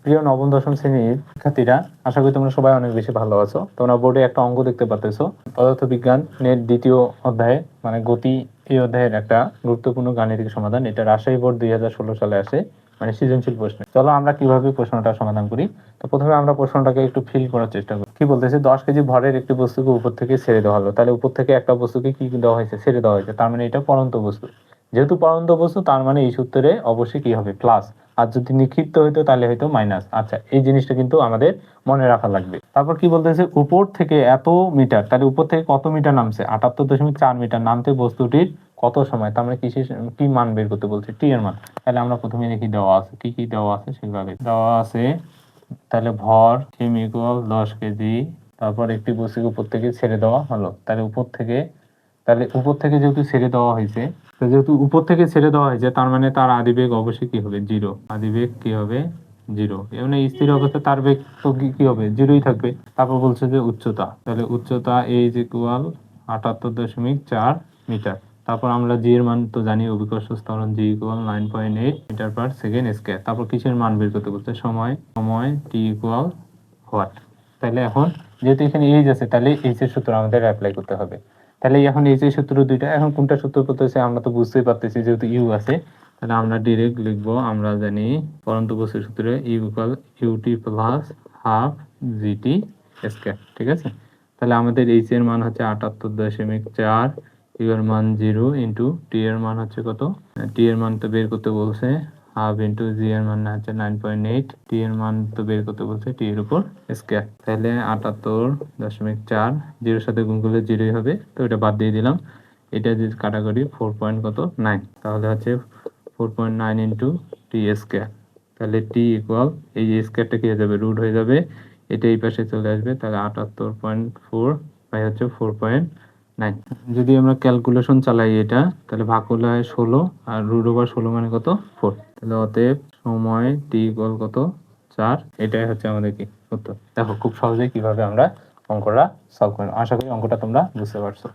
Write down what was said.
প্রিয় নবম দশম শ্রেণীর শিক্ষার্থীরা, আশা করি তোমরা সবাই অনেক বেশি ভালো আছো। তোমরা বোর্ডে একটা অঙ্ক দেখতে পাচ্ছ, পদার্থবিজ্ঞানের দ্বিতীয় অধ্যায়ে মানে গতি, এই অধ্যায়ের একটা গুরুত্বপূর্ণ গাণিতিক সমাধান। এটা রাজশাহী বোর্ড 2016 সালে আসে, মানে সৃজনশীল প্রশ্ন। চলো আমরা কিভাবে প্রশ্নটা সমাধান করি। তো প্রথমে আমরা প্রশ্নটাকে একটু ফিল করার চেষ্টা করি। কি বলতেছে, 10 কেজি ভরের একটি বস্তুকে উপর থেকে ছেড়ে দেওয়া হলো। তাহলে উপর থেকে একটা বস্তুকে কি দেওয়া হয়েছে, ছেড়ে দেওয়া হয়েছে, তার মানে এটা পড়ন্ত বস্তু। যেহেতু পড়ন্ত বস্তু, তার মানে এই সূত্রে অবশ্যই কি হবে, প্লাস। আর যদি নিক্ষিপ্ত হইতো তাহলে হয়তো মাইনাস। আচ্ছা, এই জিনিসটা কিন্তু আমাদের মনে রাখা লাগবে। তারপর কি বলতেছে, উপর থেকে এত মিটার, তাহলে উপর থেকে কত মিটার নামছে, 78.4 মিটার নামতে বস্তুটির কত সময়, তার মানে কি মান বের করতে বলছে, টি এর মান। তাহলে আমরা প্রথমে দেখি দেওয়া আছে, কি কি দেওয়া আছে সেভাবে দেওয়া আছে। তাহলে ভর ইকুয়াল 10 কেজি, তারপর একটি বস্তুকে উপর থেকে ছেড়ে দেওয়া হলো। তাহলে উপর থেকে যেহেতু ছেড়ে দেওয়া হয়েছে, যেহেতু উপর থেকে ছেড়ে দেওয়া হয়েছে, তার মানে তার আদিবেগ অবশ্যই কি হবে, জিরো। আদিবেগ কি হবে, জিরো। এমনি স্থির অবস্থায় তার বেগ তো কি হবে, জিরোই থাকবে। তারপর বলছে যে উচ্চতা, তাহলে উচ্চতা ইকুয়াল 78.4 মিটার। তারপর আমরা জি এর মান তো জানি, অভিকর্ষ ত্বরণ g equal 9.8 metre per second square. তারপর কিসের মান বের করতে বলছে, সময় টি ইকুয়াল হোয়াট। তাহলে এখন যেহেতু এখানে এইচ আছে, তাহলে এইচ এর সূত্র আমাদের অ্যাপ্লাই করতে হবে। তাহলে এখন এইচ এর সূত্র দুইটা, এখন কোনটা সূত্র করতেছে আমরা তো বুঝতেই পারতেছি, যেহেতু ইউ আছে। তাহলে আমরা ডিরেক্ট লিখবো, আমরা জানি পরন্ত বস্তুর সূত্রে equal u t plus half g t square. ঠিক আছে, তাহলে আমাদের এইচ এর মান হচ্ছে 78.4, ইউ এর মান 0 ইন্টু টি এর মান হচ্ছে কত, টি এর মান তো বের করতে বলছে হাফ ইন্টু জি এর মান হচ্ছে 9.8, টি এর মান তো বের করতে বলছে টি এর উপর স্কয়ার। তাহলে 78.4 জিরোর সাথে গুণ করলে জিরোই হবে, তো এটা বাদ দিয়ে দিলাম। এটা যদি কাটাকাটি 4.9, তাহলে হচ্ছে 4.9 ইন্টু টি স্কয়ার। তাহলে টি ইকুয়াল, এই যে স্কয়ারটা কি হয়ে যাবে, রুট হয়ে যাবে, এটা এই পাশে চলে আসবে। তাহলে 78.4 বাই হচ্ছে 4.9। যদি আমরা ক্যালকুলেশন চালাই এটা, তাহলে ভাগ করলে হয় 16, আর রুট ওভার 16 মানে কত, 4। তাহলে অতএব সময় টি ইকুয়াল কত, 4। এটাই হচ্ছে আমাদের কি উত্তর। দেখো খুব সহজেই কিভাবে আমরা অঙ্কটা সলভ করব। আশা করি অঙ্কটা তোমরা বুঝতে পারছো।